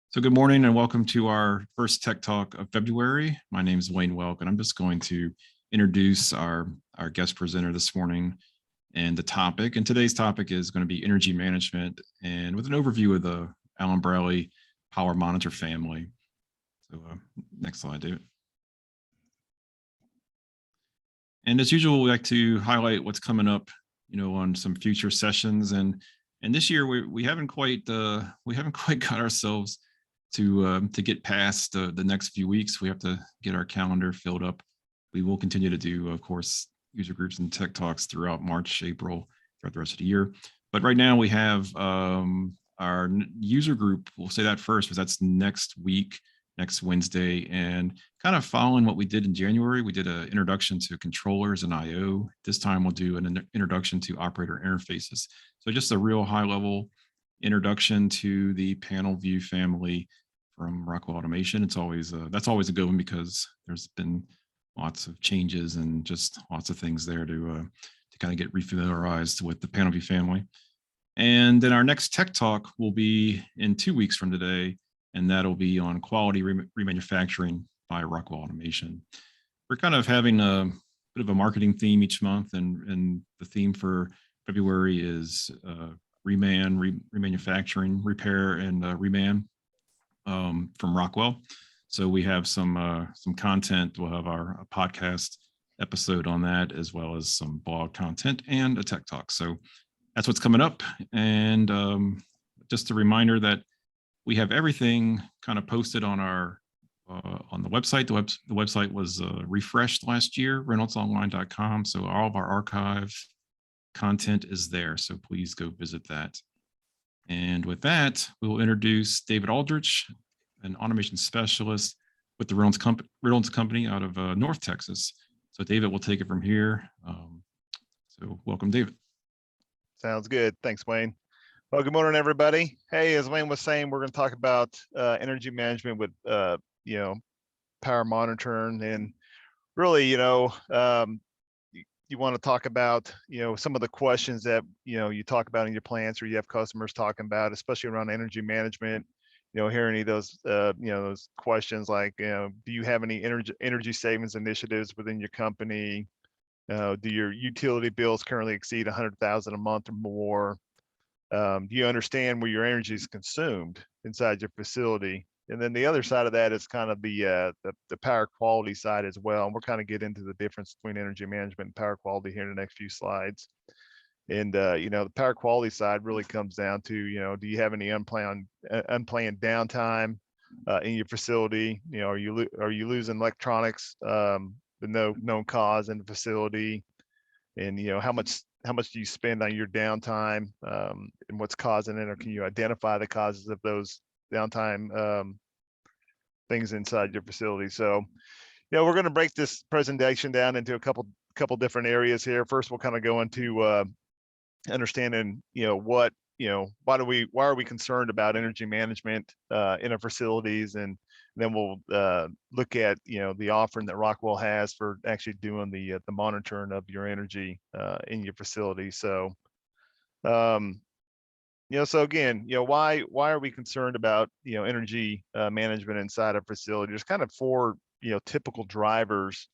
So good morning and welcome to our first Tech Talk of February. My name is Wayne Welk, and I'm just going to introduce our guest presenter this morning and the topic. And today's topic is going to be energy management and with an overview of the Allen-Bradley PowerMonitor family. So next slide, David. And as usual, we like to highlight what's coming up, on some future sessions. And this year we haven't quite got ourselves to get past the next few weeks. We have to get our calendar filled up. We will continue to do, of course, user groups and tech talks throughout March, April, throughout the rest of the year. But right now we have our user group. We'll say that first, because that's next week, next Wednesday, and kind of following what we did in January. We did an introduction to controllers and I/O. This time we'll do an introduction to operator interfaces. So just a real high level introduction to the panel view family from Rockwell Automation. It's always that's always a good one because there's been lots of changes and just lots of things there to kind of get refamiliarized with the panel view family. And then our next tech talk will be in 2 weeks from today, and that'll be on quality remanufacturing by Rockwell Automation. We're kind of having a bit of a marketing theme each month, and the theme for February is remanufacturing, repair, and reman from Rockwell. So we have some content. We'll have our podcast episode on that, as well as some blog content and a tech talk. So that's what's coming up. And just a reminder that we have everything kind of posted on our on the website. The website was refreshed last year, reynoldsonline.com. So all of our archive content is there. So please go visit that. And with that, we will introduce David Aldrich, an automation specialist with the Reynolds Company out of North Texas. So David will take it from here. So welcome, David. Sounds good. Thanks, Wayne. Well, good morning, everybody. Hey, as Wayne was saying, we're going to talk about energy management with, power monitoring, and really, you want to talk about, some of the questions that, you talk about in your plants, or you have customers talking about, especially around energy management. Hear any of those, those questions like, do you have any energy savings initiatives within your company? Do your utility bills currently exceed 100,000 a month or more? Do you understand where your energy is consumed inside your facility? And then the other side of that is kind of the power quality side as well. And we'll kind of get into the difference between energy management and power quality here in the next few slides. And the power quality side really comes down to, do you have any unplanned downtime in your facility? Are you losing electronics with no known cause in the facility? And how much do you spend on your downtime, and what's causing it? Or can you identify the causes of those downtime things inside your facility? So, we're going to break this presentation down into a couple different areas here. First, we'll kind of go into understanding, why are we concerned about energy management in our facilities, and then we'll look at the offering that Rockwell has for actually doing the monitoring of your energy in your facility. So so again, why are we concerned about energy management inside a facility? There's kind of four typical drivers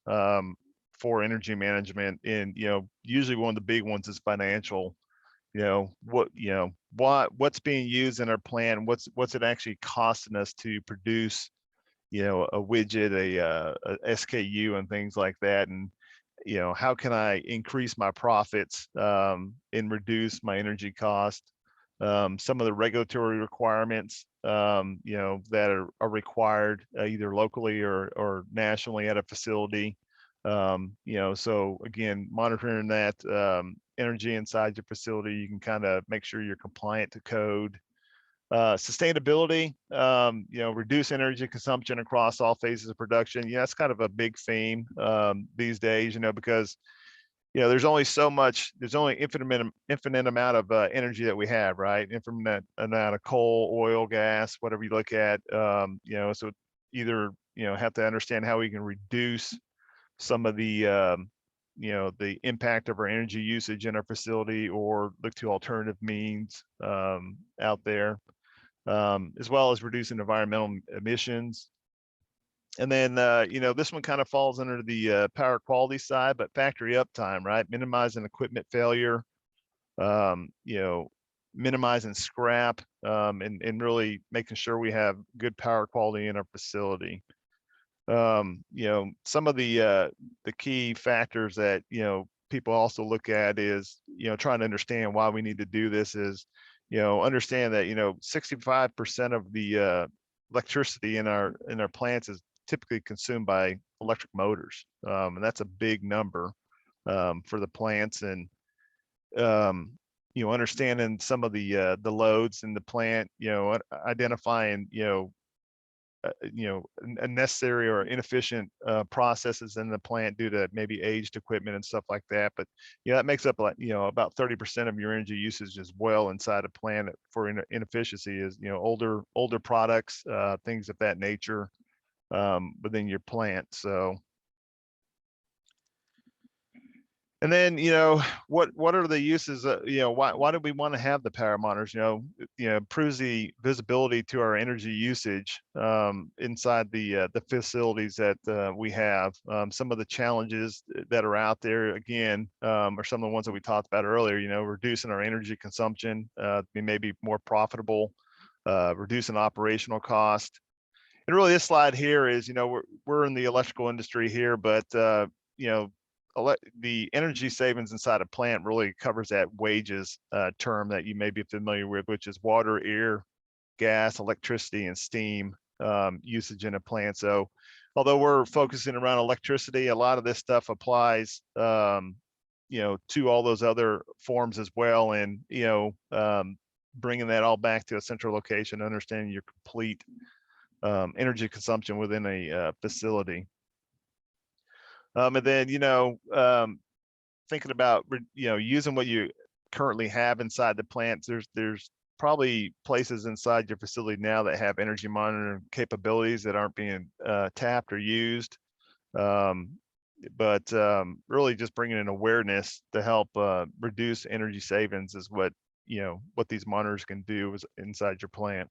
for energy management, and usually one of the big ones is financial. What's being used in our plant, what's it actually costing us to produce a widget, a SKU, and things like that. And how can I increase my profits and reduce my energy cost? Some of the regulatory requirements that are required either locally or nationally at a facility. So again, monitoring that energy inside your facility, you can kind of make sure you're compliant to code. Sustainability, reduce energy consumption across all phases of production. That's kind of a big theme these days, because there's only infinite amount of energy that we have, right? Infinite amount of coal, oil, gas, whatever you look at. So either have to understand how we can reduce some of the the impact of our energy usage in our facility, or look to alternative means out there. as well as reducing environmental emissions. And then, this one kind of falls under the power quality side, but factory uptime, right? Minimizing equipment failure, minimizing scrap, and really making sure we have good power quality in our facility. Some of the key factors that, people also look at is, trying to understand why we need to do this is, understand that, 65% of the electricity in our plants is typically consumed by electric motors. And that's a big number for the plants. And understanding some of the loads in the plant, identifying unnecessary or inefficient processes in the plant due to maybe aged equipment and stuff like that. But that makes up like about 30% of your energy usage as well inside a plant for inefficiency is older products, things of that nature within your plant. So. And then, what are the uses? Why do we want to have the power monitors? Improves the visibility to our energy usage inside the facilities that we have. Some of the challenges that are out there, again, are some of the ones that we talked about earlier. Reducing our energy consumption, be maybe more profitable, reducing operational cost. And really, this slide here is, we're in the electrical industry here, but the energy savings inside a plant really covers that wages term that you may be familiar with, which is water, air, gas, electricity, and steam usage in a plant. So although we're focusing around electricity, a lot of this stuff applies to all those other forms as well. And bringing that all back to a central location, understanding your complete energy consumption within a facility. And then, thinking about, using what you currently have inside the plant, there's probably places inside your facility now that have energy monitoring capabilities that aren't being tapped or used. But really just bringing in awareness to help reduce energy savings is what these monitors can do inside your plant.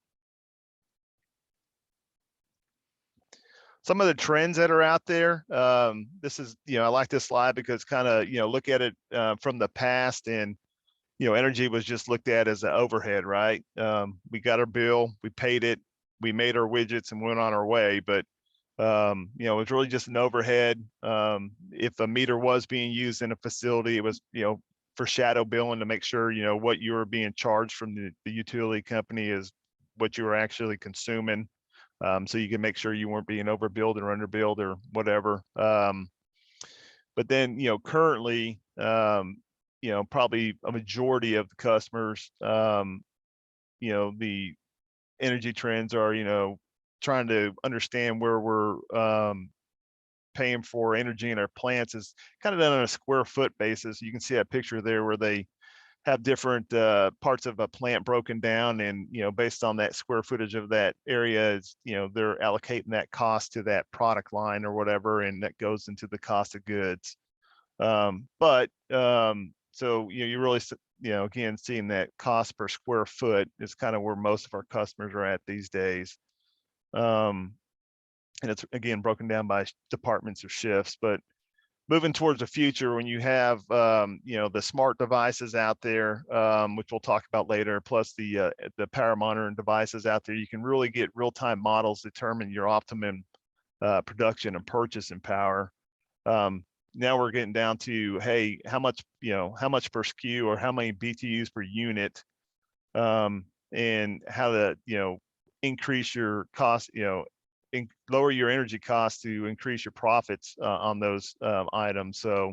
Some of the trends that are out there, this is, I like this slide because kind of, look at it from the past, and, energy was just looked at as an overhead, right? We got our bill, we paid it, we made our widgets and went on our way. But, it was really just an overhead. If a meter was being used in a facility, it was, for shadow billing to make sure, what you were being charged from the utility company is what you were actually consuming. So you can make sure you weren't being overbilled or underbilled or whatever. But then, currently, probably a majority of the customers, the energy trends are, trying to understand where we're paying for energy in our plants is kind of done on a square foot basis. You can see a picture there where they have different parts of a plant broken down, and based on that square footage of that area is they're allocating that cost to that product line or whatever, and that goes into the cost of goods. So you really again seeing that cost per square foot is kind of where most of our customers are at these days. And it's again broken down by departments or shifts. But moving towards the future, when you have the smart devices out there, which we'll talk about later, plus the power monitoring devices out there, you can really get real-time models determine your optimum production and purchasing power. Now we're getting down to, hey, how much per SKU or how many BTUs per unit, and how to increase your cost, lower your energy costs to increase your profits on those items. So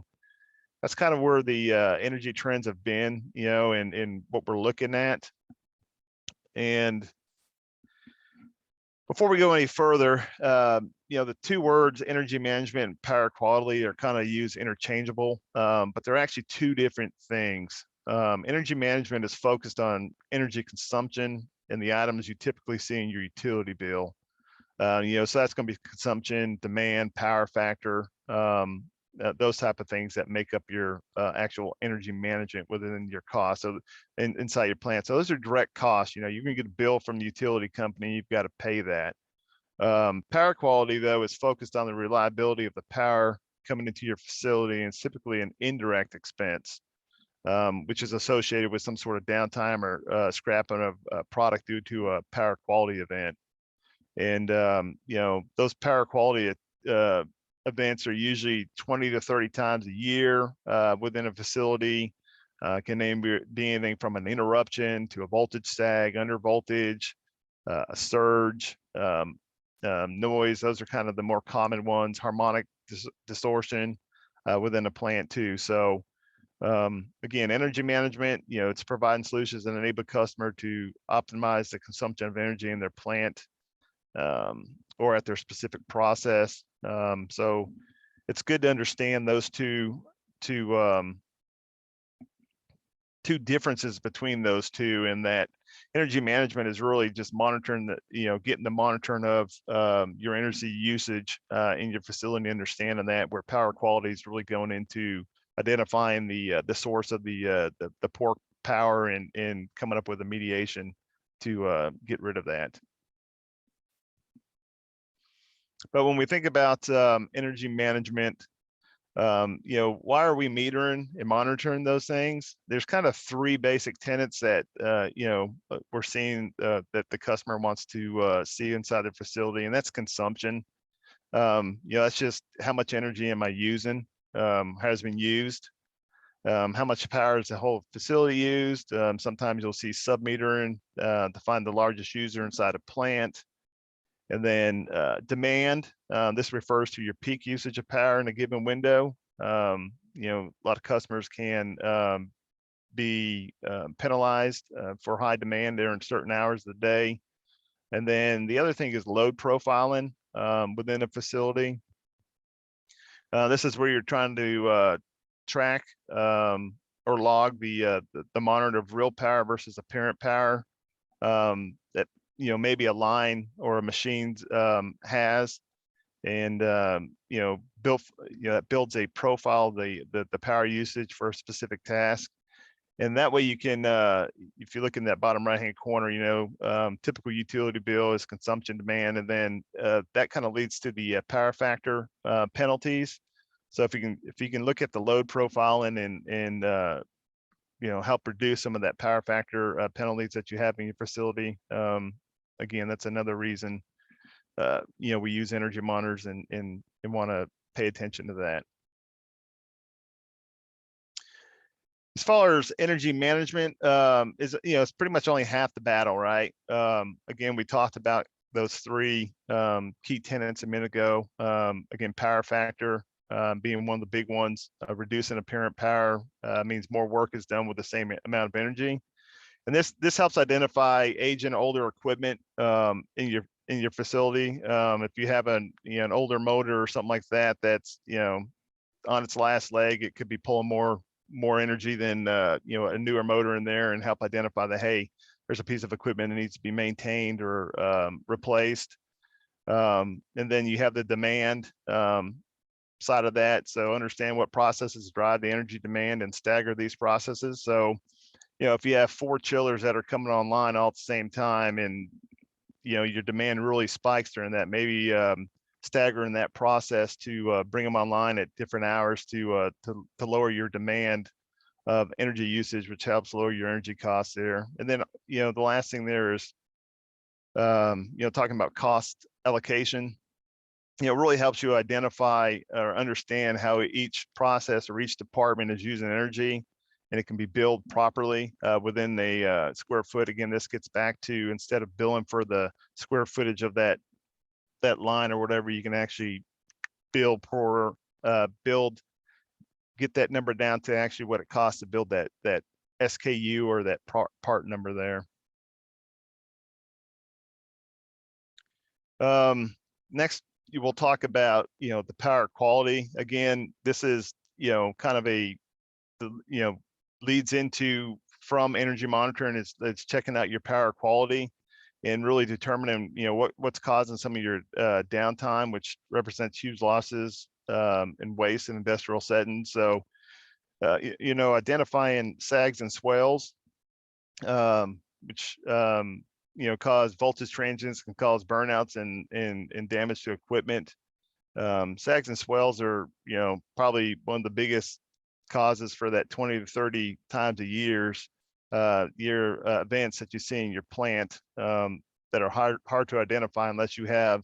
that's kind of where the energy trends have been, and what we're looking at. And before we go any further, the two words energy management and power quality are kind of used interchangeable, but they're actually two different things. Energy management is focused on energy consumption and the items you typically see in your utility bill. So that's going to be consumption, demand, power factor. those type of things that make up your actual energy management within your cost. So inside your plant. So those are direct costs. You know, you're gonna get a bill from the utility company. You've got to pay that. Power quality, though, is focused on the reliability of the power coming into your facility, and it's typically an indirect expense, which is associated with some sort of downtime or scrapping of product due to a power quality event. And you know, those power quality events are usually 20 to 30 times a year within a facility. Can be anything from an interruption to a voltage sag, under voltage, a surge, noise. Those are kind of the more common ones. Harmonic distortion within a plant too. So again, energy management, you know, it's providing solutions that enable customer to optimize the consumption of energy in their plant or at their specific process. So it's good to understand those two differences between those two, and that energy management is really just monitoring the, you know, getting the monitoring of your energy usage in your facility, understanding that, where power quality is really going into identifying the source of the poor power and coming up with a mediation to get rid of that. But when we think about energy management, you know, why are we metering and monitoring those things? There's kind of three basic tenets that you know, we're seeing that the customer wants to see inside their facility, and that's consumption. You know, that's just how much energy am I using, has been used, how much power has the whole facility used. Sometimes you'll see sub-metering to find the largest user inside a plant. And then demand, this refers to your peak usage of power in a given window. You know, a lot of customers can be penalized for high demand during certain hours of the day. And then the other thing is load profiling within a facility. This is where you're trying to track or log the monitor of real power versus apparent power that, you know, maybe a line or a machine has, and you know, that builds a profile of the power usage for a specific task. And that way you can, if you look in that bottom right hand corner, you know, typical utility bill is consumption, demand, and then that kind of leads to the power factor penalties. So if you can look at the load profiling and you know, help reduce some of that power factor penalties that you have in your facility. Again, that's another reason, you know, we use energy monitors and want to pay attention to that. As far as energy management is, you know, it's pretty much only half the battle, right? Again, we talked about those three key tenets a minute ago. Again, power factor being one of the big ones. Reducing apparent power means more work is done with the same amount of energy. And this helps identify age and older equipment in your facility. If you have an older motor or something like that, that's, you know, on its last leg, it could be pulling more energy than you know, a newer motor in there, and help identify that, hey, there's a piece of equipment that needs to be maintained or replaced. And then you have the demand side of that. So understand what processes drive the energy demand and stagger these processes. So, you know, if you have 4 chillers that are coming online all at the same time, and, you know, your demand really spikes during that, maybe staggering that process to bring them online at different hours to lower your demand of energy usage, which helps lower your energy costs there. And then, you know, the last thing there is, you know, talking about cost allocation. You know, really helps you identify or understand how each process or each department is using energy, and it can be billed properly within the square foot. Again, this gets back to, instead of billing for the square footage of that line or whatever, you can actually bill per get that number down to actually what it costs to build that SKU or that part number there. Next, you will talk about, you know, the power quality. Again, this is, you know, kind of you know, leads into from energy monitoring. It's checking out your power quality and really determining, you know, what's causing some of your downtime, which represents huge losses and waste in industrial settings. So, identifying sags and swells, which cause voltage transients, can cause burnouts and damage to equipment. Sags and swells are, probably one of the biggest causes for that 20 to 30 times a year events that you see in your plant, that are hard to identify unless you have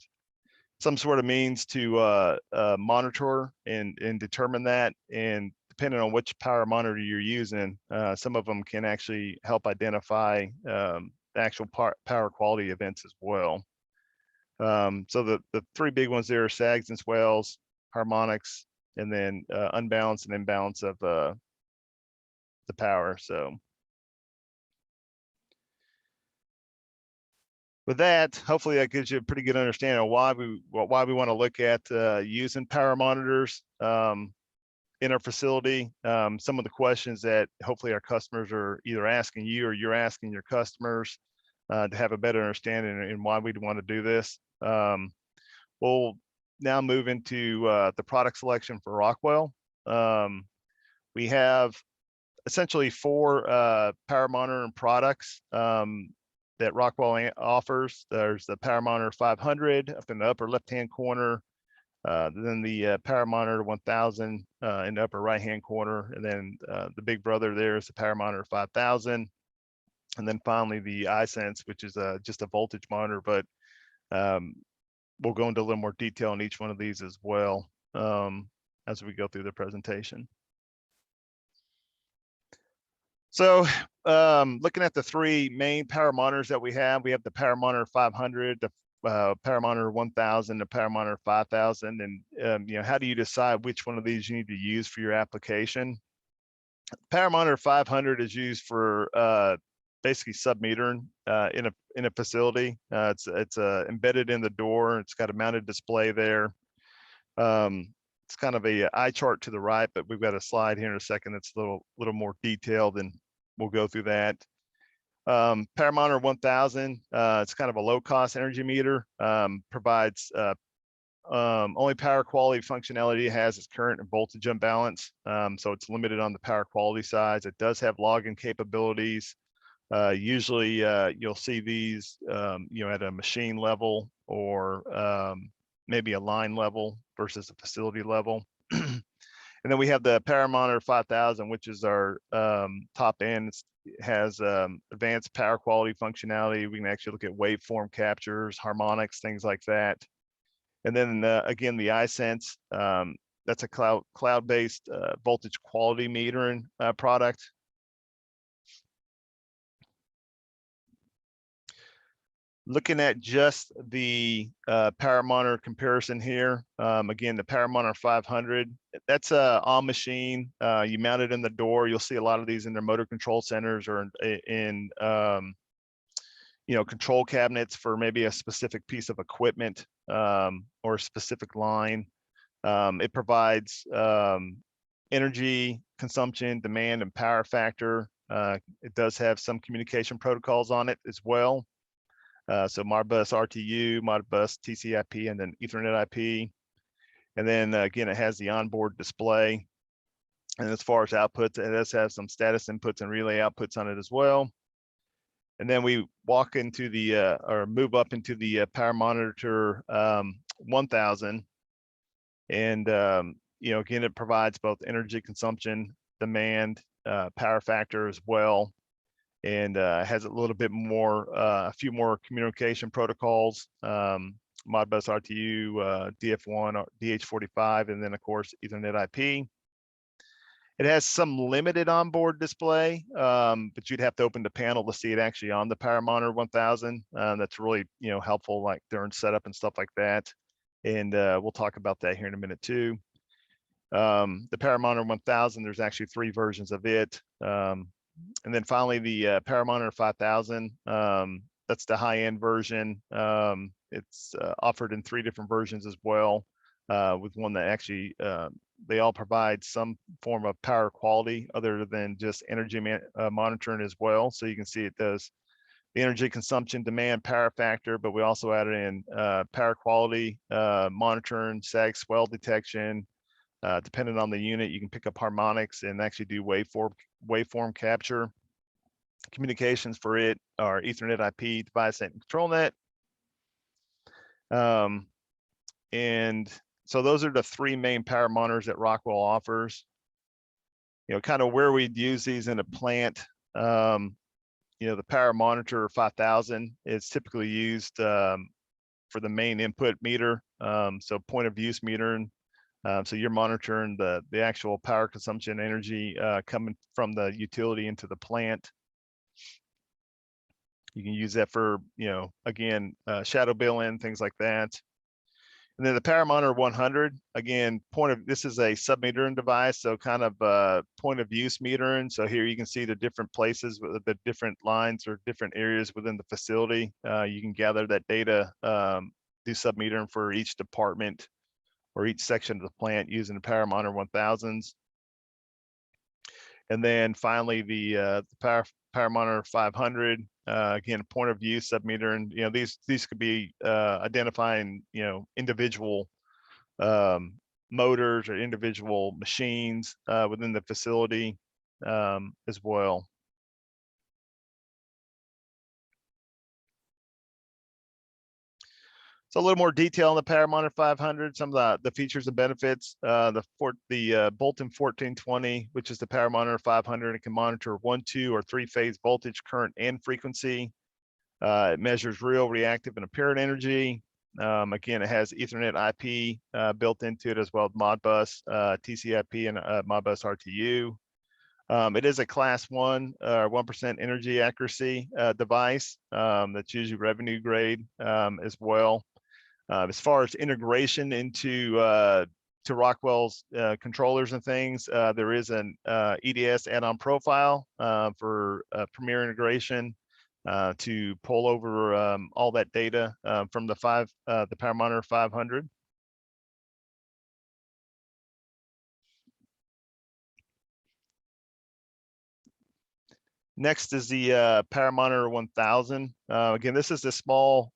some sort of means to monitor and determine that. And depending on which power monitor you're using, some of them can actually help identify the actual power quality events as well. So the three big ones there are sags and swells, harmonics, and then unbalance and imbalance of the power. So with that, hopefully that gives you a pretty good understanding of why we want to look at using power monitors in our facility. Some of the questions that hopefully our customers are either asking you or you're asking your customers to have a better understanding in why we'd want to do this. We'll now move into the product selection for Rockwell. We have essentially 4 power monitoring products that Rockwell offers. There's the PowerMonitor 500 up in the upper left-hand corner, then the PowerMonitor 1000 in the upper right-hand corner, and then the big brother there is the PowerMonitor 5000, and then finally the iSense, which is just a voltage monitor, but we'll go into a little more detail on each one of these as well as we go through the presentation. So looking at the 3 main power monitors that we have the PowerMonitor 500, the PowerMonitor 1000, the PowerMonitor 5000, and how do you decide which one of these you need to use for your application? PowerMonitor 500 is used for basically sub-metering in a facility. It's embedded in the door. It's got a mounted display there. It's kind of a eye chart to the right, but we've got a slide here in a second that's a little more detailed, and we'll go through that. PowerMonitor 1000, it's kind of a low-cost energy meter. Provides only power quality functionality it has is current and voltage imbalance. So it's limited on the power quality side. It does have logging capabilities. Usually you'll see these at a machine level or maybe a line level versus a facility level. And then we have the PowerMonitor 5000, which is our top end. It has advanced power quality functionality. We can actually look at waveform captures, harmonics, things like that. And then again, the iSense, that's a cloud-based voltage quality metering product. Looking at just the PowerMonitor comparison here, again, the PowerMonitor 500, that's on machine. You mount it in the door. You'll see a lot of these in their motor control centers or in control cabinets for maybe a specific piece of equipment or a specific line. It provides energy consumption, demand, and power factor. It does have some communication protocols on it as well. So Modbus RTU, Modbus TCP, and then Ethernet IP. And then again, it has the onboard display. And as far as outputs, it does have some status inputs and relay outputs on it as well. And then we walk into the or move up into the PowerMonitor 1000. And again, it provides both energy consumption, demand, power factor as well. And has a little bit more, a few more communication protocols, Modbus RTU, DF1, DH45, and then of course, Ethernet IP. It has some limited onboard display, but you'd have to open the panel to see it actually on the PowerMonitor 1000. That's really, helpful like during setup and stuff like that. And we'll talk about that here in a minute too. The PowerMonitor 1000, there's actually 3 versions of it. And then finally, the PowerMonitor 5000, that's the high-end version. It's offered in 3 different versions as well, with one that actually, they all provide some form of power quality other than just energy monitoring as well. So you can see it does the energy consumption, demand, power factor, but we also added in power quality monitoring, sag swell detection, Depending on the unit, you can pick up harmonics and actually do waveform capture. Communications for it are Ethernet IP, device and control net. And so those are the three main power monitors that Rockwell offers. Kind of where we'd use these in a plant. The PowerMonitor 5000 is typically used for the main input meter, so point of use metering. So you're monitoring the actual power consumption energy coming from the utility into the plant. You can use that for, again, shadow billing, things like that. And then the PowerMonitor 100, again, this is a sub-metering device, so kind of point of use metering. So here you can see the different places with the different lines or different areas within the facility. You can gather that data, do sub-metering for each department or each section of the plant using the PowerMonitor 1000s. And then finally, the PowerMonitor 500, again, point of view sub-metering. These could be identifying, individual motors or individual machines within the facility as well. So a little more detail on the PowerMonitor 500, some of the features and benefits. The Bolton 1420, which is the PowerMonitor 500, it can monitor 1, 2, or 3-phase voltage, current, and frequency. It measures real, reactive, and apparent energy. Again, it has Ethernet IP built into it as well as Modbus, TCP, and Modbus RTU. It is a class 1% energy accuracy device that's usually revenue grade as well. As far as integration into to Rockwell's controllers and things, there is an EDS add-on profile for Premier integration to pull over all that data from the PowerMonitor 500. Next is the PowerMonitor 1000. Again, this is the small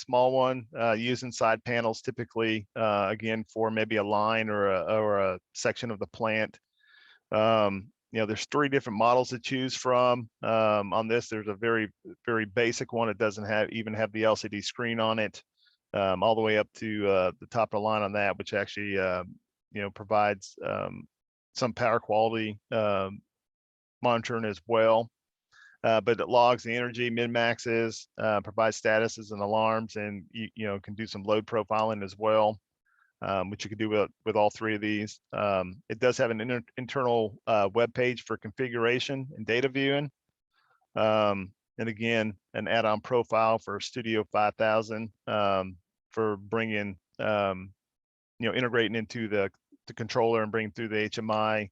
one used in side panels, typically, again, for maybe a line or a section of the plant. There's 3 different models to choose from. On this, there's a very, very basic one. It doesn't even have the LCD screen on it, all the way up to the top of the line on that, which actually, provides some power quality monitoring as well. But it logs the energy, min-maxes, provides statuses and alarms, and can do some load profiling as well, which you can do with all 3 of these. It does have an internal web page for configuration and data viewing. And again, an add-on profile for Studio 5000 for bringing, integrating into the controller and bringing through the HMI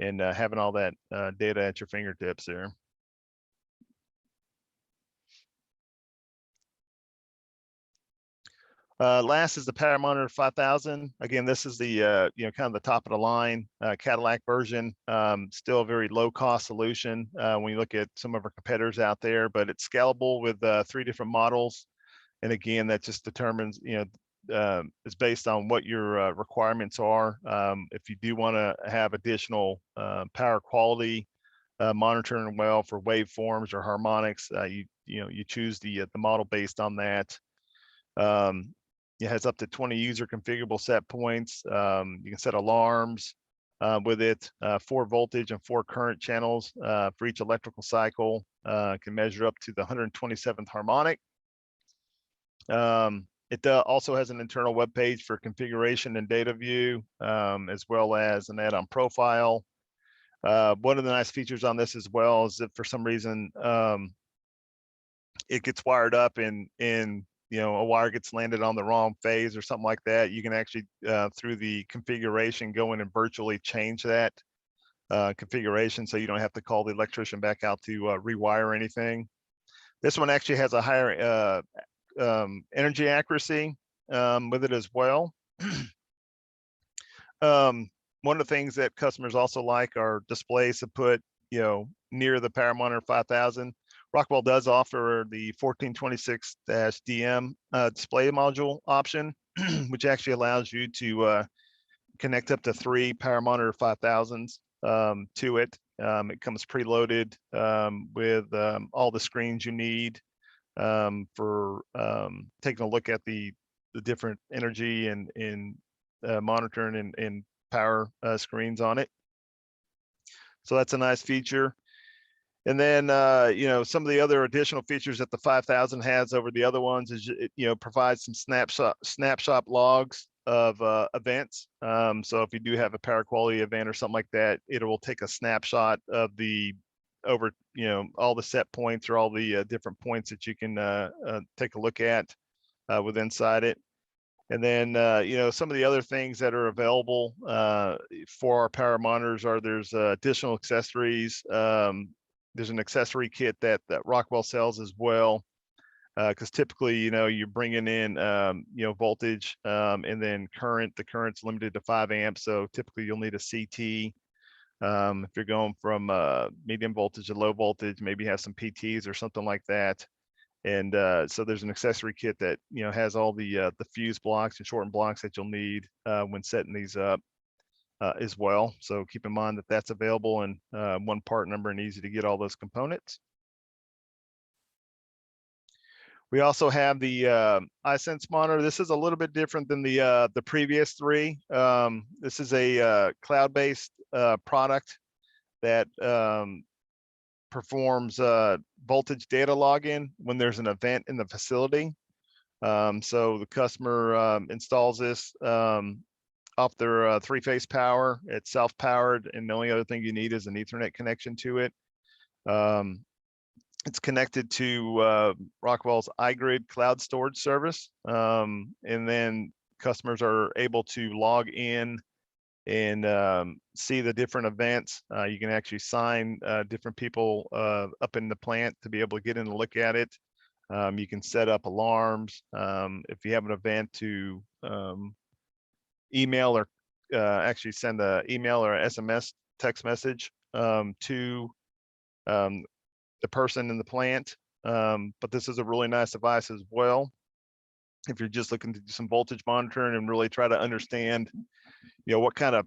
and having all that data at your fingertips there. Last is the PowerMonitor 5000. Again, this is the kind of the top of the line Cadillac version. Still a very low cost solution when you look at some of our competitors out there, but it's scalable with 3 different models. And again, that just determines, it's based on what your requirements are. If you do want to have additional power quality monitoring well for waveforms or harmonics, you choose the model based on that. It has up to 20 user configurable set points. You can set alarms with it, 4 voltage and 4 current channels for each electrical cycle. Can measure up to the 127th harmonic. It also has an internal web page for configuration and data view, as well as an add-on profile. One of the nice features on this as well is that for some reason it gets wired up and a wire gets landed on the wrong phase or something like that, you can actually through the configuration go in and virtually change that configuration, so you don't have to call the electrician back out to rewire anything. This one actually has a higher energy accuracy with it as well. One of the things that customers also like are displays to put near the PowerMonitor 5000. Rockwell does offer the 1426-DM display module option, which actually allows you to connect up to 3 PowerMonitor 5000s to it. It comes preloaded with all the screens you need for taking a look at the different energy and monitoring and power screens on it. So that's a nice feature. And then, you know, some of the other additional features that the 5000 has over the other ones is, it, you know, provides some snapshot logs of events. So if you do have a power quality event or something like that, it will take a snapshot of the you know, all the set points or all the different points that you can take a look at with inside it. And then, you know, some of the other things that are available for our power monitors are there's additional accessories. There's an accessory kit that Rockwell sells as well, because typically, you know, you're bringing in, you know, voltage and then current. The current's limited to 5 amps, so typically you'll need a CT. If you're going from medium voltage to low voltage, maybe have some PTs or something like that. And so there's an accessory kit that, you know, has all the fuse blocks and shortened blocks that you'll need when setting these up as well. So keep in mind that that's available in one part number and easy to get all those components. We also have the iSense monitor. This is a little bit different than the previous 3. This is a cloud-based product that performs voltage data login when there's an event in the facility. So the customer installs this off their 3-phase power. It's self-powered, and the only other thing you need is an Ethernet connection to it. It's connected to Rockwell's iGrid cloud storage service, and then customers are able to log in and see the different events. You can actually sign different people up in the plant to be able to get in and look at it. You can set up alarms if you have an event to email or actually send an email or SMS text message to the person in the plant. But this is a really nice device as well if you're just looking to do some voltage monitoring and really try to understand, you know, what kind of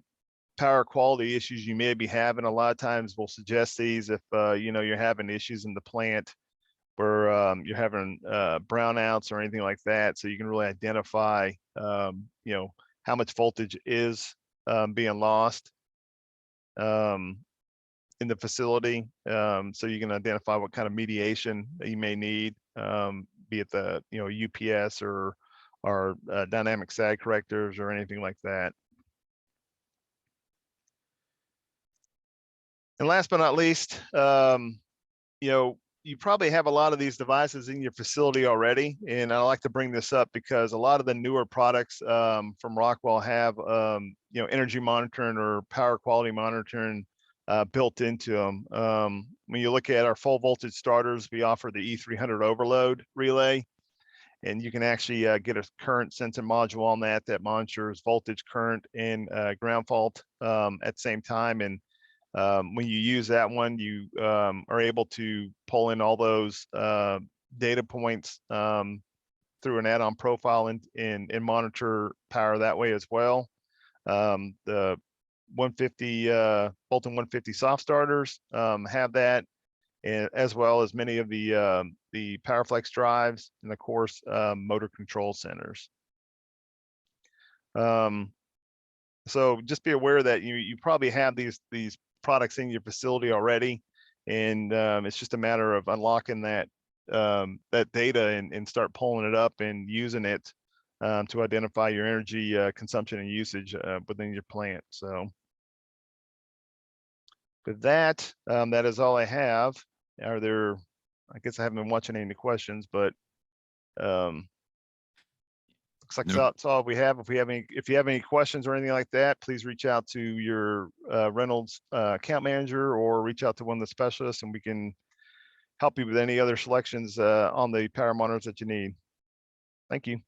power quality issues you may be having. A lot of times we'll suggest these if you know, you're having issues in the plant where you're having brownouts or anything like that, so you can really identify you know, how much voltage is being lost in the facility, so you can identify what kind of mediation that you may need, be it the, you know, UPS or dynamic sag correctors or anything like that. And last but not least, you know, you probably have a lot of these devices in your facility already, and I like to bring this up because a lot of the newer products from Rockwell have you know, energy monitoring or power quality monitoring built into them. When you look at our full voltage starters, we offer the E300 overload relay, and you can actually get a current sensing module on that monitors voltage, current, and ground fault at the same time. And when you use that one, you are able to pull in all those data points through an add-on profile and monitor power that way as well. The 150 Bolton 150 soft starters have that, and as well as many of the PowerFlex drives, and of course motor control centers. So just be aware that you probably have these products in your facility already, and it's just a matter of unlocking that data and start pulling it up and using it to identify your energy consumption and usage within your plant. So with that, that is all I have. Are there, I guess I haven't been watching any questions, but looks like that's all we have. If you have any questions or anything like that, please reach out to your Reynolds account manager or reach out to one of the specialists, and we can help you with any other selections on the power monitors that you need. Thank you.